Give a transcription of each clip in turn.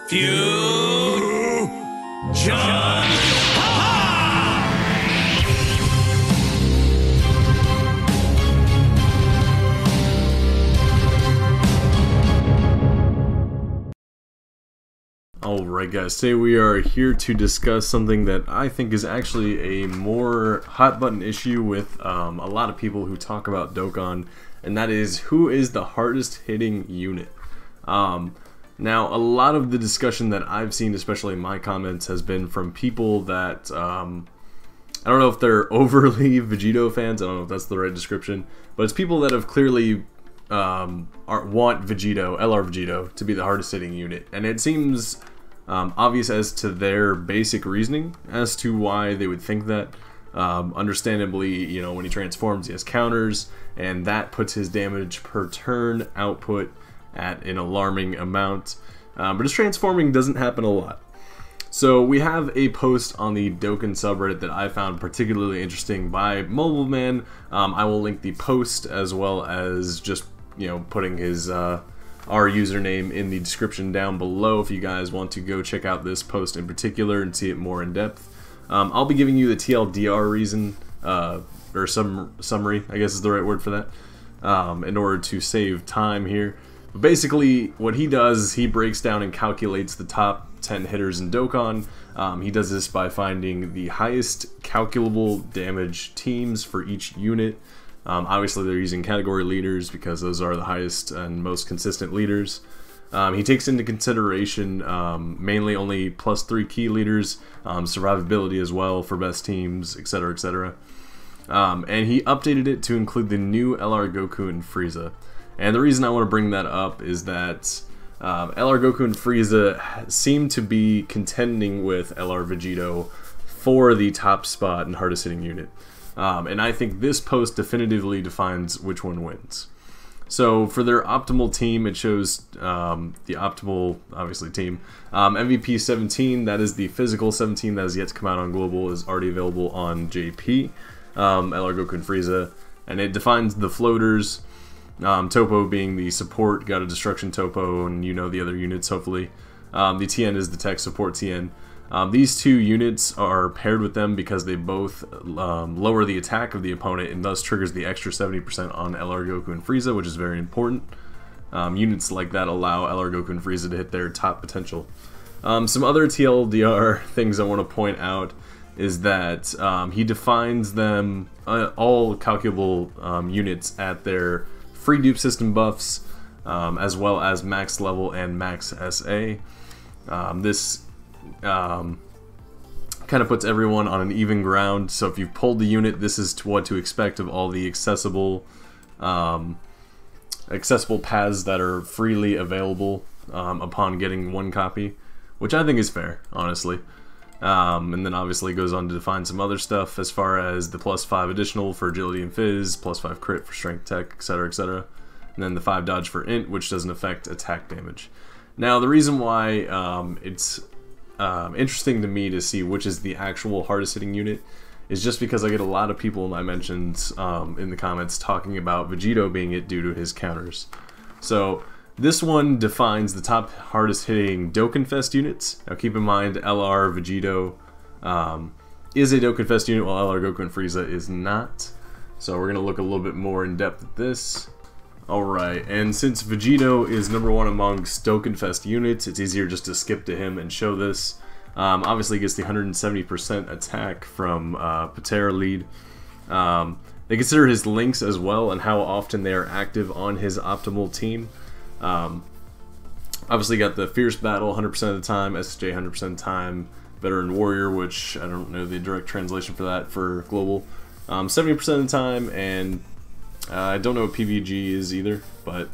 Fusion! Alright guys, today we are here to discuss something that I think is actually a more hot button issue with a lot of people who talk about Dokkan, and that is who is the hardest hitting unit. Now a lot of the discussion that I've seen, especially in my comments, has been from people that I don't know if they're overly Vegito fans, I don't know if that's the right description, but it's people that have clearly want Vegito, LR Vegito, to be the hardest hitting unit, and it seems obvious as to their basic reasoning as to why they would think that. Understandably, you know, when he transforms, he has counters, and that puts his damage per turn output at an alarming amount. But his transforming doesn't happen a lot. So we have a post on the Dokkan subreddit that I found particularly interesting by mobileman. I will link the post as well as just, you know, putting his our username in the description down below if you guys want to go check out this post in particular and see it more in depth. I'll be giving you the TLDR reason, or summary, I guess is the right word for that, in order to save time here. But basically, what he does is he breaks down and calculates the top 10 hitters in Dokkan. He does this by finding the highest calculable damage teams for each unit. Obviously they're using category leaders because those are the highest and most consistent leaders. He takes into consideration mainly only +3 key leaders, survivability as well for best teams, etc, etc. And he updated it to include the new LR Goku and Frieza. And the reason I want to bring that up is that LR Goku and Frieza seem to be contending with LR Vegito for the top spot and hardest hitting unit. And I think this post definitively defines which one wins. So for their optimal team, it shows the optimal, obviously, team. MVP 17, that is the physical 17 that has yet to come out on Global, is already available on JP, LR Goku and Frieza. And it defines the floaters, Topo being the support, got a destruction Topo, and you know the other units, hopefully. The TN is the tech support TN. These two units are paired with them because they both lower the attack of the opponent and thus triggers the extra 70% on LR Goku and Frieza, which is very important. Units like that allow LR Goku and Frieza to hit their top potential. Some other TLDR things I want to point out is that he defines them, all calculable units, at their free dupe system buffs, as well as max level and max SA. This kind of puts everyone on an even ground. So if you've pulled the unit, this is what to expect of all the accessible paths that are freely available upon getting one copy, which I think is fair, honestly. And then obviously goes on to define some other stuff as far as the +5 additional for agility and fizz, +5 crit for strength tech, etc, etc, and then the 5 dodge for int, which doesn't affect attack damage. Now the reason why it's interesting to me to see which is the actual hardest hitting unit is just because I get a lot of people in my mentions in the comments talking about Vegito being it due to his counters. So this one defines the top hardest hitting Dokkan Fest units. Now keep in mind LR Vegito is a Dokkan Fest unit while LR Goku and Frieza is not. So we're going to look a little bit more in depth at this. Alright, and since Vegito is #1 amongst Dokkan Fest units, it's easier just to skip to him and show this. Obviously he gets the 170% attack from Patera lead. They consider his links as well and how often they are active on his optimal team. Obviously got the Fierce Battle 100% of the time, SJ 100% of the time, Veteran Warrior, which I don't know the direct translation for that for Global, 70% of the time, and I don't know what PVG is either, but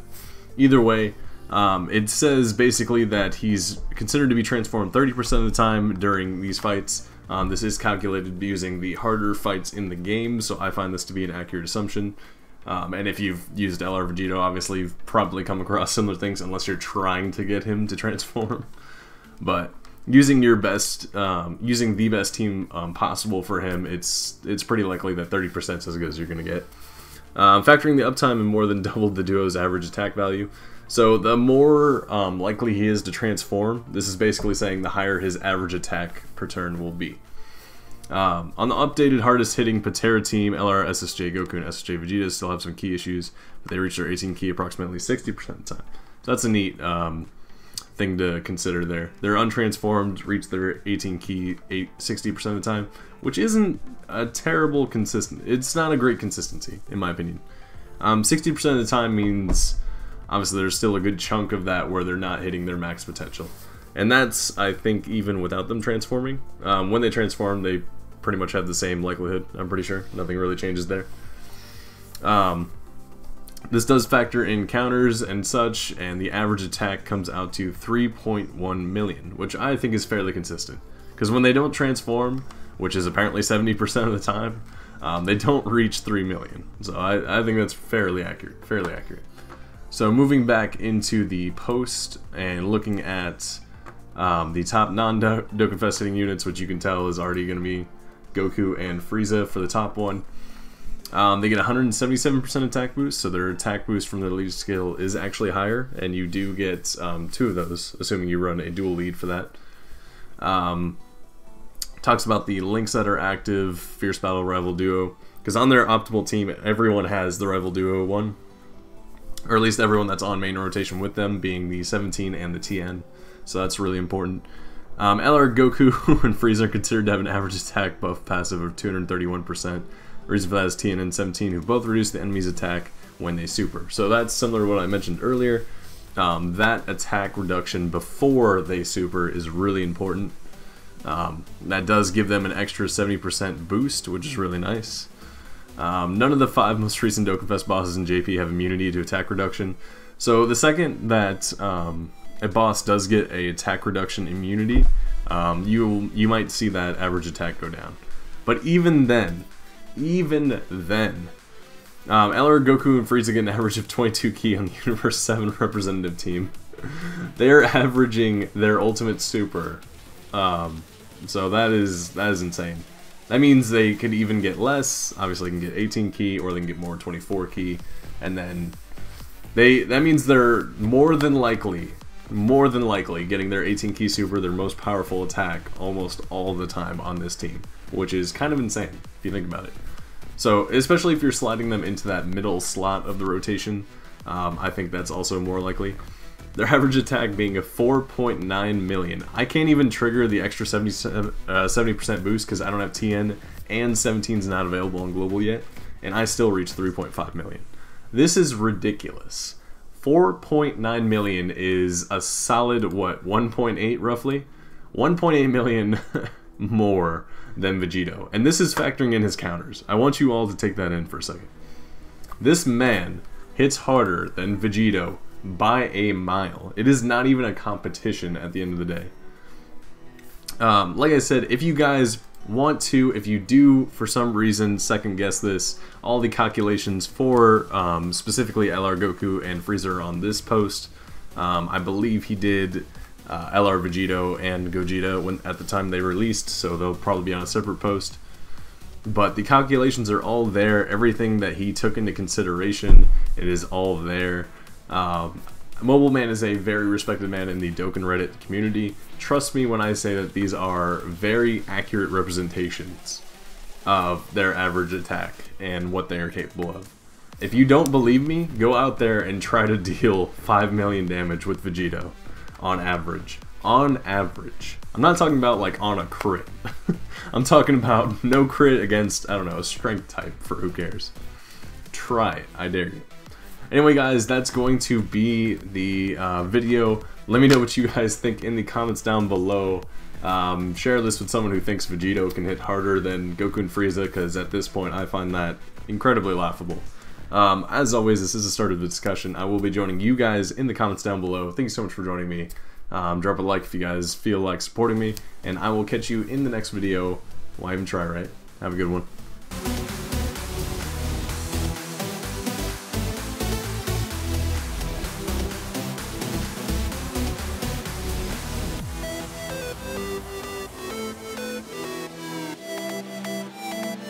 either way, it says basically that he's considered to be transformed 30% of the time during these fights. This is calculated using the harder fights in the game, so I find this to be an accurate assumption. And if you've used LR Vegito, obviously you've probably come across similar things unless you're trying to get him to transform. But using your best, using the best team possible for him, it's pretty likely that 30% is as good as you're going to get. Factoring the uptime and more than doubled the duo's average attack value. So the more likely he is to transform, this is basically saying the higher his average attack per turn will be. On the updated hardest hitting Patera team, LR, SSJ, Goku, and SSJ Vegeta still have some key issues, but they reach their 18 key approximately 60% of the time. So that's a neat thing to consider there. Their untransformed reach their 18 key 60% of the time, which isn't a terrible it's not a great consistency, in my opinion. 60% of the time means, obviously, there's still a good chunk of that where they're not hitting their max potential. And that's, I think, even without them transforming. When they transform, they pretty much have the same likelihood, I'm pretty sure. Nothing really changes there. This does factor in counters and such, and the average attack comes out to 3.1 million, which I think is fairly consistent. Because when they don't transform, which is apparently 70% of the time, they don't reach 3 million. So I think that's fairly accurate. So moving back into the post and looking at the top non-Dokkan Fest hitting units, which you can tell is already going to be Goku and Frieza for the top one. They get 177% attack boost, so their attack boost from their lead skill is actually higher, and you do get 2 of those, assuming you run a dual lead for that. Talks about the links that are active, Fierce Battle, Rival Duo, because on their optimal team, everyone has the Rival Duo one, or at least everyone that's on main rotation with them, being the 17 and the TN, so that's really important. LR, Goku, and Frieza are considered to have an average attack buff passive of 231%. The reason for that is TN and 17, who both reduce the enemy's attack when they super. So that's similar to what I mentioned earlier. That attack reduction before they super is really important. That does give them an extra 70% boost, which is really nice. None of the 5 most recent Dokkan Fest bosses in JP have immunity to attack reduction. So the second that a boss does get a attack reduction immunity, you might see that average attack go down. But even then, LR, Goku, and Frieza get an average of 22 key on the Universe 7 representative team. They're averaging their ultimate super. So that is insane. That means they could even get less. Obviously, they can get 18 key, or they can get more 24 key, and then that means they're more than likely getting their 18 key super, their most powerful attack, almost all the time on this team, which is kind of insane if you think about it. So, especially if you're sliding them into that middle slot of the rotation, I think that's also more likely. Their average attack being a 4.9 million. I can't even trigger the extra 70% boost because I don't have TN, and 17 is not available on global yet, and I still reach 3.5 million. This is ridiculous. 4.9 million is a solid, what, 1.8 roughly? 1.8 million more than Vegito. And this is factoring in his counters. I want you all to take that in for a second. This man hits harder than Vegito by a mile. It is not even a competition at the end of the day. Like I said, if you guys want to, if you do for some reason second guess this, all the calculations for specifically LR, Goku, and Frieza are on this post. I believe he did LR, Vegito, and Gogeta at the time they released, so they'll probably be on a separate post. But the calculations are all there. Everything that he took into consideration, it is all there. mobileman is a very respected man in the Dokkan Reddit community. Trust me when I say that these are very accurate representations of their average attack and what they are capable of. If you don't believe me, go out there and try to deal 5 million damage with Vegito on average. On average. I'm not talking about like on a crit. I'm talking about no crit against, I don't know, a strength type for who cares. Try it, I dare you. Anyway guys, that's going to be the video. Let me know what you guys think in the comments down below. Share this with someone who thinks Vegito can hit harder than Goku and Frieza, because at this point I find that incredibly laughable. As always, this is the start of the discussion. I will be joining you guys in the comments down below. Thank you so much for joining me. Drop a like if you guys feel like supporting me, and I will catch you in the next video. Why even try, right? Have a good one.